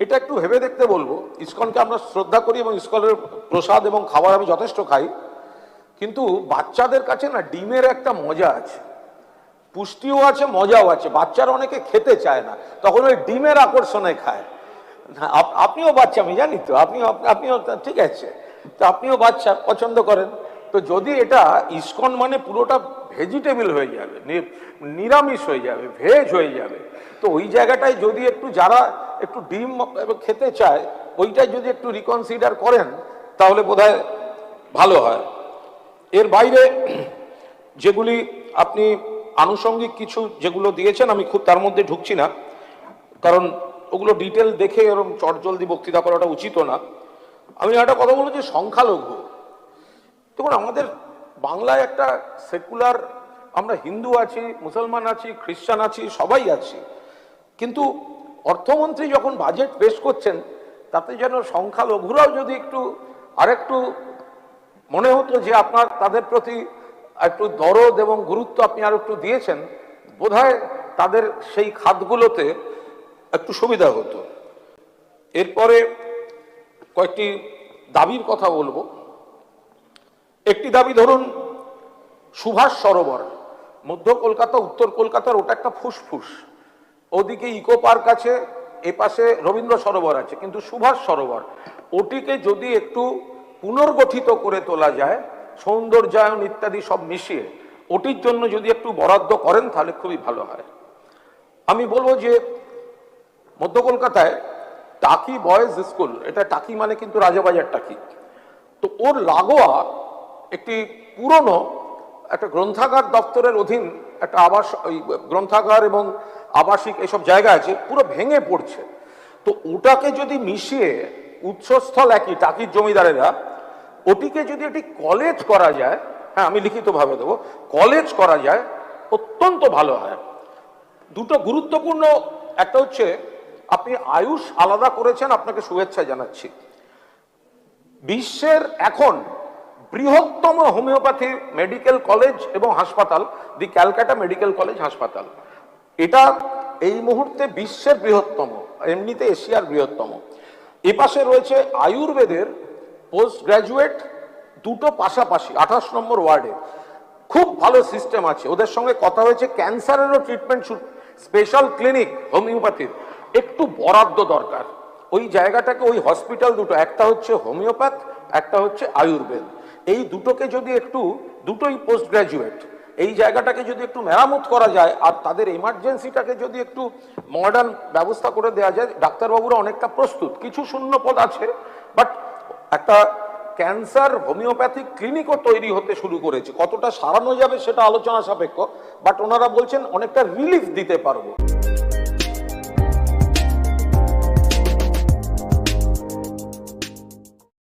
এটা একটু ভেবে দেখতে বলবো। ইসকনকে আমরা শ্রদ্ধা করি এবং ইসকনের প্রসাদ এবং খাবার আমি যথেষ্ট খাই, কিন্তু বাচ্চাদের কাছে না ডিমের একটা মজা আছে, পুষ্টিও আছে, মজাও আছে। বাচ্চারা অনেকে খেতে চায় না, তখন ওই ডিমের আকর্ষণে খায়। আপনিও বাচ্চা, আমি জানি তো, আপনিও ঠিক আছে, তো আপনিও বাচ্চা পছন্দ করেন। তো যদি এটা ইসকন মানে পুরোটা ভেজিটেবল হয়ে যাবে, নিরামিষ হয়ে যাবে, ভেজ হয়ে যাবে, তো ওই জায়গাটায় যদি একটু যারা একটু ডিম খেতে চায় ওইটাই যদি একটু রিকনসিডার করেন তাহলে বোধহয় ভালো হয়। এর বাইরে যেগুলি আপনি আনুষঙ্গিক কিছু যেগুলো দিয়েছেন আমি খুব তার মধ্যে ঢুকছি না, কারণ ওগুলো ডিটেল দেখে এরকম চটজলদি বক্তৃতা করাটা উচিত না। আমি একটা কথা বলবো যে সংখ্যালঘু, দেখুন আমাদের বাংলায় একটা সেকুলার, আমরা হিন্দু আছি, মুসলমান আছি, খ্রিস্টান আছি, সবাই আছি, কিন্তু অর্থমন্ত্রী যখন বাজেট পেশ করছেন তাতে যেন সংখ্যালঘুরাও যদি একটু আরেকটু মনে হতো যে আপনার তাদের প্রতি একটু দরদ এবং গুরুত্ব আপনি আর একটু দিয়েছেন, বোধহয় তাদের সেই খাতগুলোতে একটু সুবিধা হতো। এরপরে কয়েকটি দাবির কথা বলবো। একটি দাবি ধরুন সুভাষ সরোবর, মধ্য কলকাতা উত্তর কলকাতার ওটা একটা ফুসফুস, ওদিকে ইকো পার্ক আছে, এপাশে রবীন্দ্র সরোবর আছে, কিন্তু সুভাষ সরোবর ওটিকে যদি একটু পুনর্গঠিত করে তোলা যায়, সৌন্দর্যায়ন ইত্যাদি সব মিশিয়ে ওটির জন্য যদি একটু বরাদ্দ করেন তাহলে খুবই ভালো হয়। আমি বলবো যে মধ্য কলকাতায় টাকি বয়েজ স্কুল, এটা টাকি মানে কিন্তু রাজাবাজার টাকি, তো ওর লাগোয়া একটি পুরনো একটা গ্রন্থাগার দপ্তরের অধীন একটা আবাস, ওই গ্রন্থাগার এবং আবাসিক এসব জায়গা আছে, পুরো ভেঙে পড়ছে। তো ওটাকে যদি মিশিয়ে, উৎসস্থল একই টাকির জমিদারেরা, ওটিকে যদি একটি কলেজ করা যায়, হ্যাঁ আমি লিখিতভাবে দেবো, কলেজ করা যায় অত্যন্ত ভালো হয়। দুটো গুরুত্বপূর্ণ, একটা হচ্ছে আপনি আয়ুষ আলাদা করেছেন, আপনাকে শুভেচ্ছা জানাচ্ছি। বিশ্বের এখন বৃহত্তম হোমিওপ্যাথি মেডিকেল কলেজ এবং হাসপাতাল দি ক্যালকাটা মেডিকেল কলেজ হাসপাতাল, এটা এই মুহূর্তে বিশ্বের বৃহত্তম, এমনিতে এশিয়ার বৃহত্তম। এপাশে রয়েছে আয়ুর্বেদের পোস্ট গ্রাজুয়েট দুটো পাশাপাশি 28 নম্বর ওয়ার্ডে, খুব ভালো সিস্টেম আছে। ওদের সঙ্গে কথা হয়েছে, ক্যান্সারেরও ট্রিটমেন্ট, স্পেশাল ক্লিনিক হোমিওপ্যাথির, একটু বরাদ্দ দরকার ওই জায়গাটাকে। ওই হসপিটাল দুটো, একটা হচ্ছে হোমিওপ্যাথ, একটা হচ্ছে আয়ুর্বেদ, এই দুটোকে যদি একটু, দুটোই পোস্ট গ্রাজুয়েট, এই জায়গাটাকে যদি একটু মেরামত করা যায় আর তাদের এমার্জেন্সিটাকে যদি একটু মডার্ন ব্যবস্থা করে দেওয়া যায়, ডাক্তারবাবুরা অনেকটা প্রস্তুত, কিছু শূন্য পদ আছে, বাট একটা ক্যান্সার হোমিওপ্যাথিক ক্লিনিকও তৈরি হতে শুরু করেছে। কতটা সারানো যাবে সেটা আলোচনা সাপেক্ষ, বাট ওনারা বলছেন অনেকটা রিলিফ দিতে পারবো।